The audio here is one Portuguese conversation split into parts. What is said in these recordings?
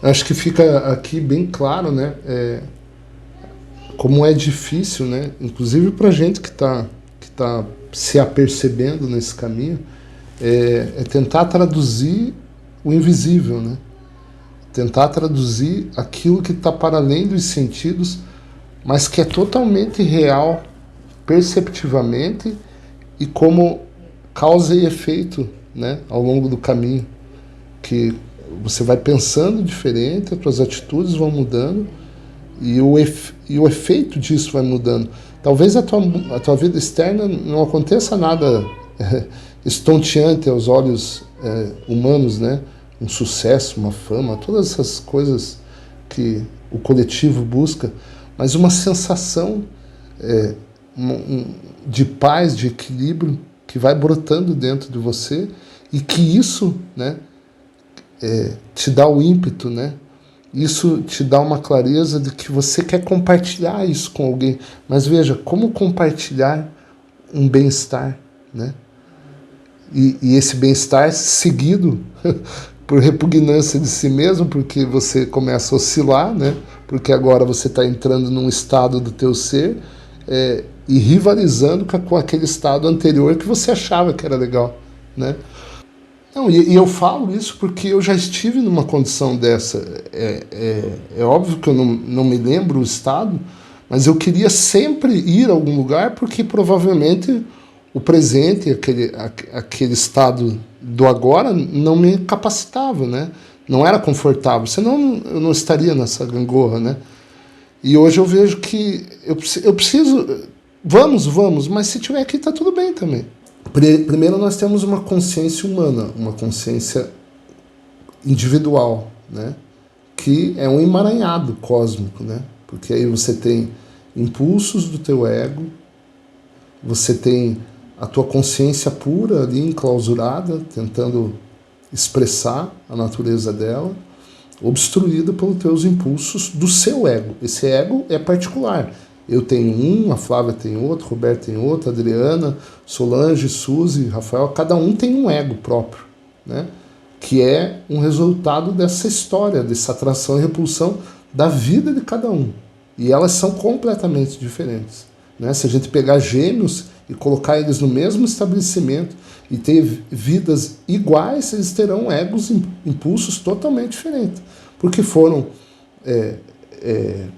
Acho que fica aqui bem claro, né? Como é difícil, né? Inclusive para gente que tá se apercebendo nesse caminho, é tentar traduzir o invisível, né? Tentar traduzir aquilo que está para além dos sentidos, mas que é totalmente real, perceptivamente, e como causa e efeito, né? Ao longo do caminho, que você vai pensando diferente, as suas atitudes vão mudando, e o efeito disso vai mudando. Talvez a tua vida externa não aconteça nada estonteante aos olhos humanos, né? Um sucesso, uma fama, todas essas coisas que o coletivo busca, mas uma sensação de paz, de equilíbrio que vai brotando dentro de você, e que isso, né, te dá o ímpeto, né? Isso te dá uma clareza de que você quer compartilhar isso com alguém. Mas veja, como compartilhar um bem-estar, né? E esse bem-estar seguido por repugnância de si mesmo, porque você começa a oscilar, né? Porque agora você está entrando num estado do teu ser e rivalizando com aquele estado anterior que você achava que era legal, né? Não, e eu falo isso porque eu já estive numa condição dessa. É óbvio que eu não me lembro o estado, mas eu queria sempre ir a algum lugar porque provavelmente o presente, aquele estado do agora, não me capacitava, né? Não era confortável, senão eu não estaria nessa gangorra, né? E hoje eu vejo que eu preciso... Vamos, mas se tiver aqui tá tudo bem também. Primeiro nós temos uma consciência humana, uma consciência individual, né? Que é um emaranhado cósmico, né? Porque aí você tem impulsos do teu ego, você tem a tua consciência pura ali enclausurada, tentando expressar a natureza dela, obstruída pelos teus impulsos do seu ego. Esse ego é particular. Eu tenho um, a Flávia tem outro, Roberto tem outro, a Adriana, Solange, Suzy, Rafael, cada um tem um ego próprio, né? Que é um resultado dessa história, dessa atração e repulsão da vida de cada um. E elas são completamente diferentes, né? Se a gente pegar gêmeos e colocar eles no mesmo estabelecimento e ter vidas iguais, eles terão egos, impulsos totalmente diferentes, porque foram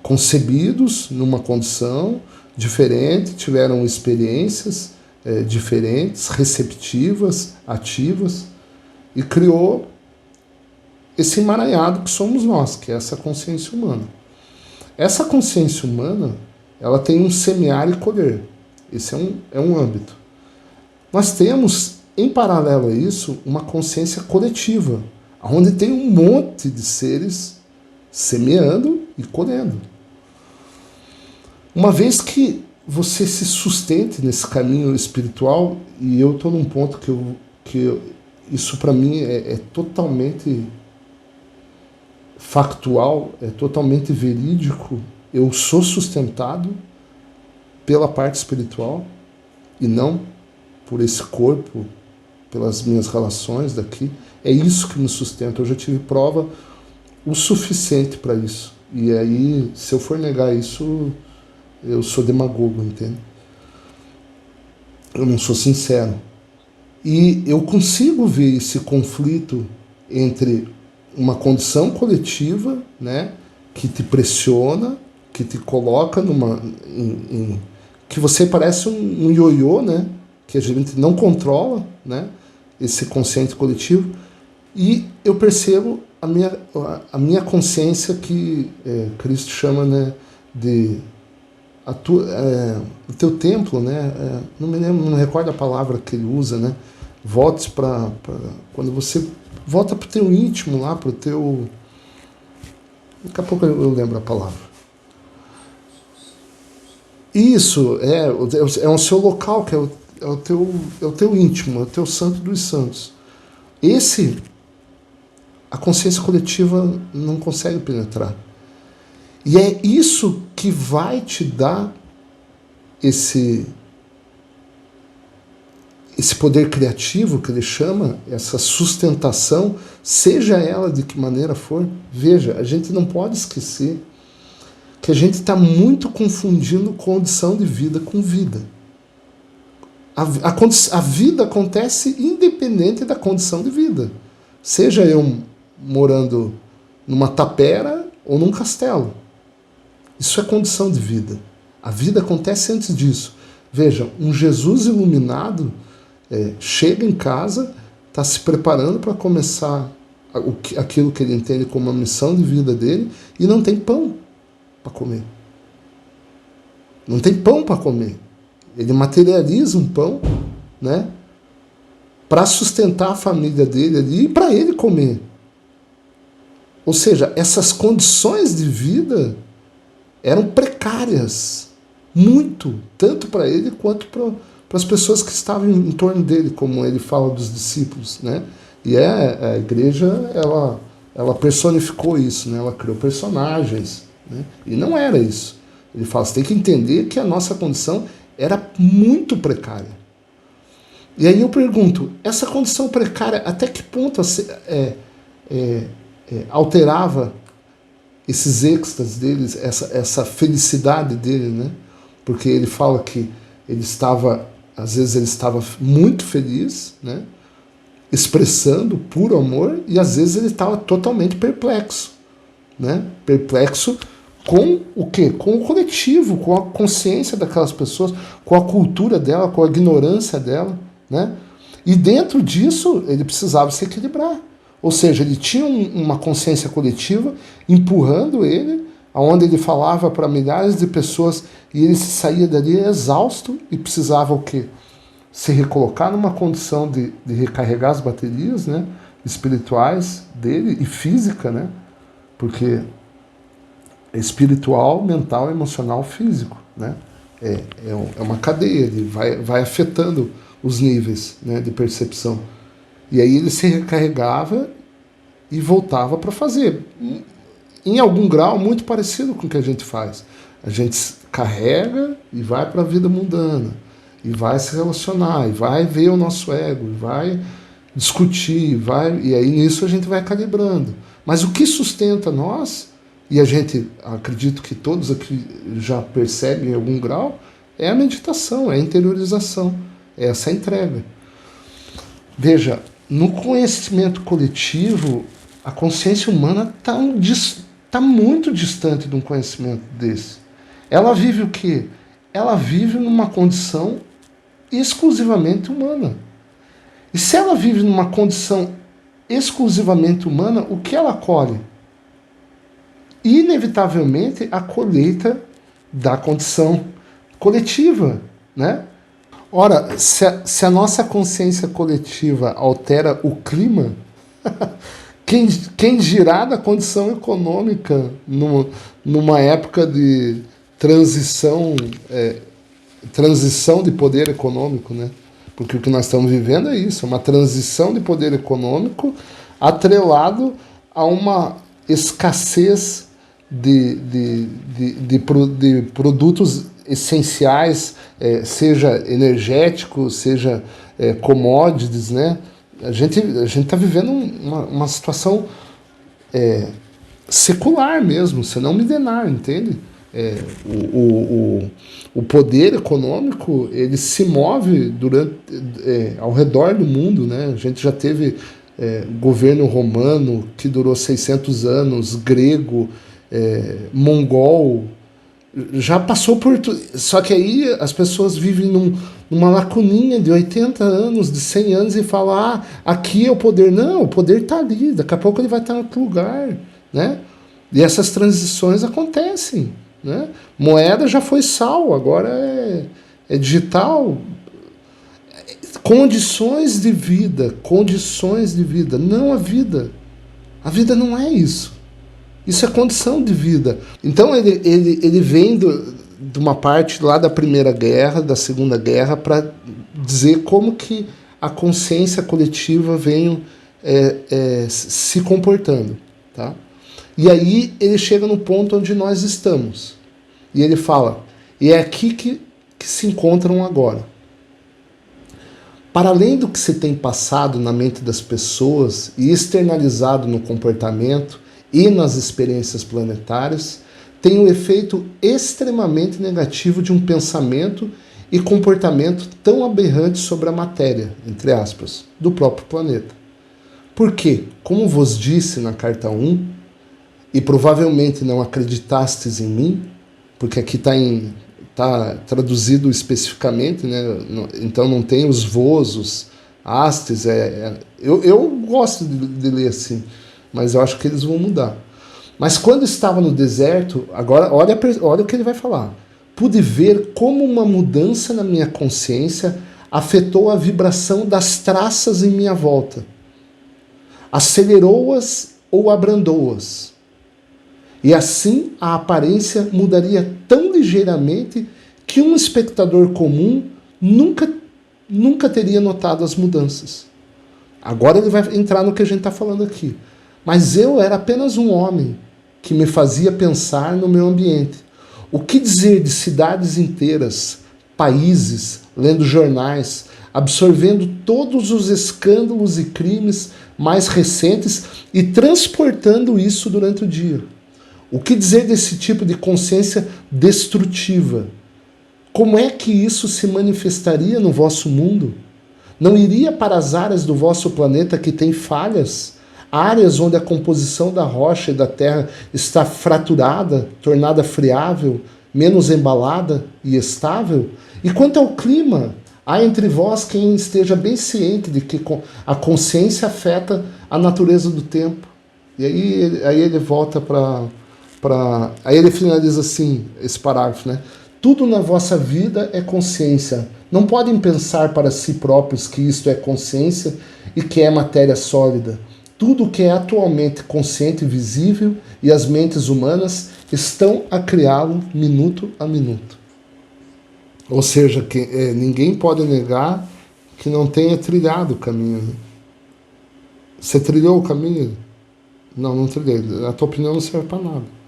concebidos numa condição diferente, tiveram experiências diferentes, receptivas, ativas, e criou esse emaranhado que somos nós, que é essa consciência humana. Essa consciência humana, ela tem um semear e colher. Esse é um âmbito. Nós temos, em paralelo a isso, uma consciência coletiva, onde tem um monte de seres semeando e colhendo. Uma vez que você se sustente nesse caminho espiritual, e eu estou num ponto que isso para mim é totalmente factual, é totalmente verídico, eu sou sustentado pela parte espiritual e não por esse corpo, pelas minhas relações daqui. É isso que me sustenta. Eu já tive prova o suficiente para isso. E aí, se eu for negar isso, eu sou demagogo, entende? Eu não sou sincero. E eu consigo ver esse conflito entre uma condição coletiva, né, que te pressiona, que te coloca que você parece um ioiô, né, que a gente não controla, né, esse consciente coletivo. E eu percebo a minha consciência que Cristo chama, né, de o teu templo, né, não me lembro, não recordo a palavra que ele usa, né, volte para quando você volta para o teu íntimo lá, para o teu... Daqui a pouco eu lembro a palavra. Isso é o seu local, que é o teu íntimo, é o teu santo dos santos. A consciência coletiva não consegue penetrar. E é isso que vai te dar esse esse poder criativo que ele chama, essa sustentação, seja ela de que maneira for. Veja, a gente não pode esquecer que a gente está muito confundindo condição de vida com vida. A vida acontece independente da condição de vida. Seja eu morando numa tapera ou num castelo. Isso é condição de vida. A vida acontece antes disso. Veja, um Jesus iluminado chega em casa, está se preparando para começar aquilo que ele entende como a missão de vida dele e não tem pão para comer. Não tem pão para comer. Ele materializa um pão, né, para sustentar a família dele ali e para ele comer. Ou seja, essas condições de vida eram precárias, muito, tanto para ele quanto para as pessoas que estavam em torno dele, como ele fala dos discípulos, né? E a igreja, ela personificou isso, né? Ela criou personagens, né? E não era isso. Ele fala, você tem que entender que a nossa condição era muito precária. E aí eu pergunto, essa condição precária, até que ponto alterava esses êxtases deles, essa felicidade dele, né? Porque ele fala que ele estava, às vezes ele estava muito feliz, né? Expressando puro amor, e às vezes ele estava totalmente perplexo, né? Perplexo com o quê? Com o coletivo, com a consciência daquelas pessoas, com a cultura dela, com a ignorância dela, né? E dentro disso ele precisava se equilibrar. Ou seja, ele tinha uma consciência coletiva empurrando ele, onde ele falava para milhares de pessoas e ele saía dali exausto e precisava o quê? Se recolocar numa condição de recarregar as baterias, né, espirituais dele e física, né, porque é espiritual, mental, emocional, físico, né, é uma cadeia, ele vai afetando os níveis, né, de percepção. E aí ele se recarregava e voltava para fazer, em algum grau, muito parecido com o que a gente faz. A gente carrega e vai para a vida mundana, e vai se relacionar, e vai ver o nosso ego, e vai discutir, e aí nisso a gente vai calibrando. Mas o que sustenta nós, e a gente, acredito que todos aqui já percebem em algum grau, é a meditação, é a interiorização, é essa entrega. Veja, no conhecimento coletivo, a consciência humana está muito distante de um conhecimento desse. Ela vive o quê? Ela vive numa condição exclusivamente humana. E se ela vive numa condição exclusivamente humana, o que ela colhe? Inevitavelmente a colheita da condição coletiva, né? Ora, se a nossa consciência coletiva altera o clima, quem dirá da condição econômica numa época de transição de poder econômico, né? Porque o que nós estamos vivendo é isso, uma transição de poder econômico atrelado a uma escassez de produtos essenciais, seja energéticos, seja commodities, né? A gente está vivendo uma situação secular mesmo, senão milenar, entende? O poder econômico ele se move ao redor do mundo, né? A gente já teve governo romano que durou 600 anos, grego, mongol, já passou por tudo. Só que aí as pessoas vivem numa lacuninha de 80 anos, de 100 anos e falam, aqui é o poder. Não, o poder está ali, daqui a pouco ele vai estar em outro lugar, né? E essas transições acontecem, né? Moeda já foi sal, agora é digital. Condições de vida, não a vida. A vida não é isso. Isso é condição de vida. Então ele vem de uma parte lá da Primeira Guerra, da Segunda Guerra, para dizer como que a consciência coletiva vem se comportando. Tá? E aí ele chega no ponto onde nós estamos. E ele fala, e é aqui que se encontram agora. para além do que se tem passado na mente das pessoas e externalizado no comportamento e nas experiências planetárias, tem um efeito extremamente negativo de um pensamento e comportamento tão aberrante sobre a matéria, entre aspas, do próprio planeta. Porque, como vos disse na carta 1, e provavelmente não acreditastes em mim, porque aqui está traduzido especificamente, né? Então não tem os vos, os astes. Eu gosto de ler assim, mas eu acho que eles vão mudar. Mas quando estava no deserto, agora olha o que ele vai falar. Pude ver como uma mudança na minha consciência afetou a vibração das traças em minha volta. Acelerou-as ou abrandou-as. E assim a aparência mudaria tão ligeiramente que um espectador comum nunca teria notado as mudanças. Agora ele vai entrar no que a gente está falando aqui. Mas eu era apenas um homem que me fazia pensar no meu ambiente. O que dizer de cidades inteiras, países, lendo jornais, absorvendo todos os escândalos e crimes mais recentes e transportando isso durante o dia? O que dizer desse tipo de consciência destrutiva? Como é que isso se manifestaria no vosso mundo? Não iria para as áreas do vosso planeta que têm falhas? Áreas onde a composição da rocha e da terra está fraturada, tornada friável, menos embalada e estável? E quanto ao clima, há entre vós quem esteja bem ciente de que a consciência afeta a natureza do tempo. E aí ele volta aí ele finaliza assim, esse parágrafo, né? Tudo na vossa vida é consciência. Não podem pensar para si próprios que isto é consciência e que é matéria sólida. Tudo que é atualmente consciente e visível e as mentes humanas estão a criá-lo minuto a minuto. Ou seja, ninguém pode negar que não tenha trilhado o caminho. Você trilhou o caminho? Não, não trilhei. A tua opinião não serve para nada.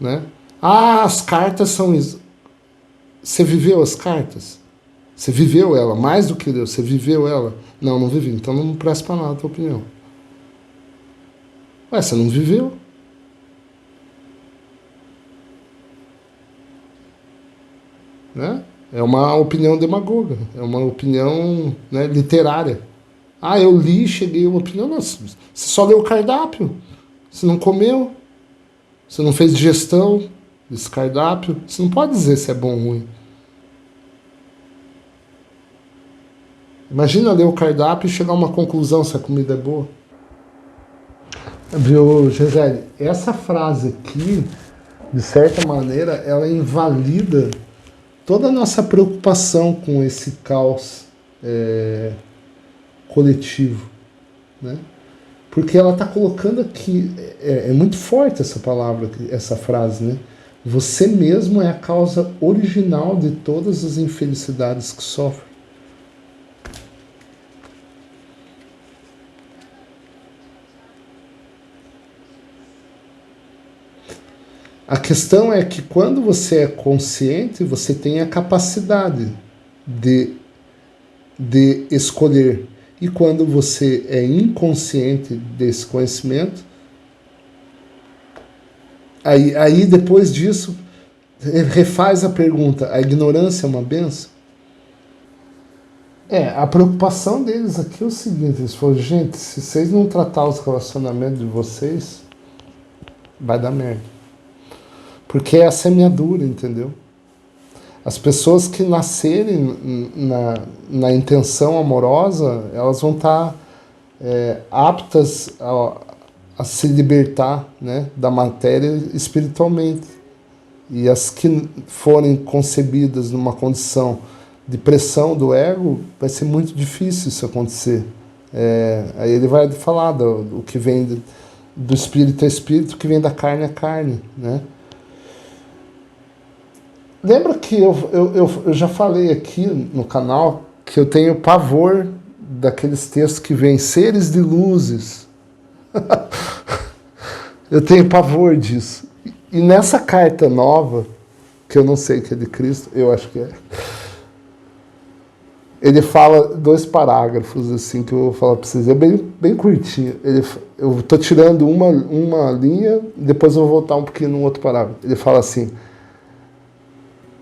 Né? Ah, as cartas são isso. Você viveu as cartas? Você viveu ela, mais do que Deus, você viveu ela? Não, não vivi, então não presta para nada a tua opinião. Ué, você não viveu? Né? É uma opinião demagoga, é uma opinião, né, literária. Ah, eu li, cheguei a uma opinião. Não, você só leu o cardápio, você não comeu, você não fez digestão desse cardápio, você não pode dizer se é bom ou ruim. Imagina ler o cardápio e chegar a uma conclusão se a comida é boa. Viu, Gisele? Essa frase aqui, de certa maneira, ela invalida toda a nossa preocupação com esse caos coletivo, né? Porque ela está colocando aqui, é muito forte essa palavra, essa frase, né? Você mesmo é a causa original de todas as infelicidades que sofre. A questão é que quando você é consciente, você tem a capacidade de escolher. E quando você é inconsciente desse conhecimento, aí depois disso, refaz a pergunta, a ignorância é uma benção? A preocupação deles aqui é o seguinte, eles falaram, gente, se vocês não tratar os relacionamentos de vocês, vai dar merda. Porque é a semeadura, entendeu? As pessoas que nascerem na intenção amorosa, elas vão estar aptas a se libertar, né, da matéria espiritualmente. E as que forem concebidas numa condição de pressão do ego, vai ser muito difícil isso acontecer. Aí ele vai falar do que vem do espírito a espírito, o que vem da carne a carne, né? Lembra que eu já falei aqui no canal que eu tenho pavor daqueles textos que vêm seres de luzes. Eu tenho pavor disso. E nessa carta nova, que eu não sei que é de Cristo, eu acho que é. Ele fala 2 parágrafos, assim, que eu vou falar para vocês. É bem curtinho. Eu tô tirando uma linha, depois eu vou voltar um pouquinho num outro parágrafo. Ele fala assim,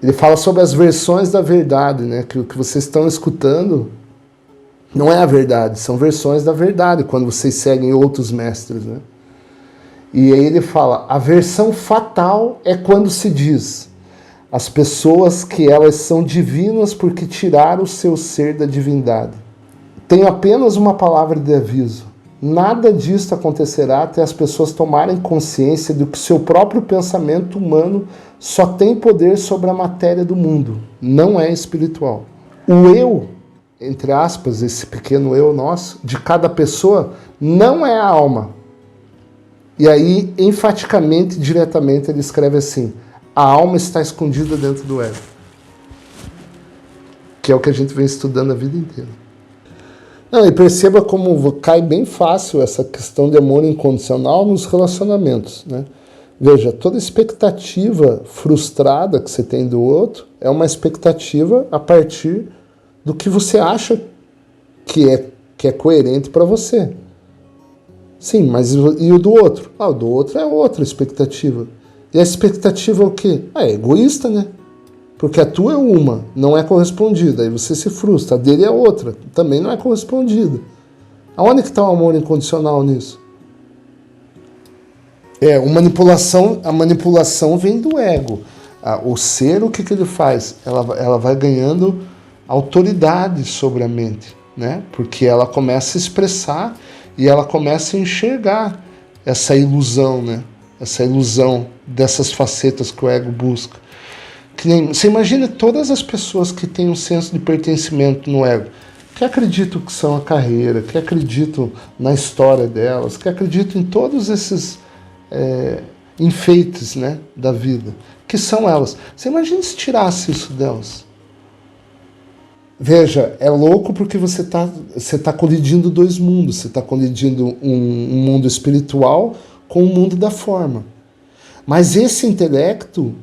ele fala sobre as versões da verdade, né? Que o que vocês estão escutando não é a verdade, são versões da verdade, quando vocês seguem outros mestres, né? E aí ele fala, a versão fatal é quando se diz as pessoas que elas são divinas porque tiraram o seu ser da divindade. Tenho apenas uma palavra de aviso. Nada disto acontecerá até as pessoas tomarem consciência de que seu próprio pensamento humano só tem poder sobre a matéria do mundo, não é espiritual. O eu, entre aspas, esse pequeno eu nosso, de cada pessoa, não é a alma. E aí, enfaticamente, diretamente, ele escreve assim, a alma está escondida dentro do ego. Que é o que a gente vem estudando a vida inteira. Não, e perceba como cai bem fácil essa questão de amor incondicional nos relacionamentos, né? Veja, toda expectativa frustrada que você tem do outro é uma expectativa a partir do que você acha que é coerente para você. Sim, mas e o do outro? Ah, o do outro é outra expectativa. E a expectativa é o quê? Ah, é egoísta, né? Porque a tua é uma, não é correspondida, aí você se frustra. A dele é outra, também não é correspondida. Aonde que está o amor incondicional nisso? A manipulação vem do ego. O ser, o que ele faz? Ela vai ganhando autoridade sobre a mente, né? Porque ela começa a expressar e ela começa a enxergar essa ilusão, né? Essa ilusão dessas facetas que o ego busca. Você imagina todas as pessoas que têm um senso de pertencimento no ego, que acreditam que são a carreira, que acreditam na história delas, que acreditam em todos esses enfeites, né, da vida, que são elas. Você imagina se tirasse isso delas? Veja, é louco porque você tá colidindo 2 mundos. Você está colidindo um mundo espiritual com o mundo da forma. Mas esse intelecto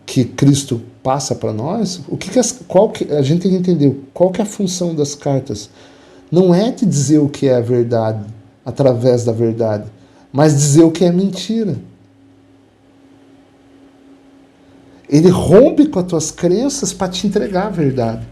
que Cristo passa para nós, a gente tem que entender qual que é a função das cartas. Não é te dizer o que é a verdade através da verdade, mas dizer o que é mentira. Ele rompe com as tuas crenças para te entregar a verdade.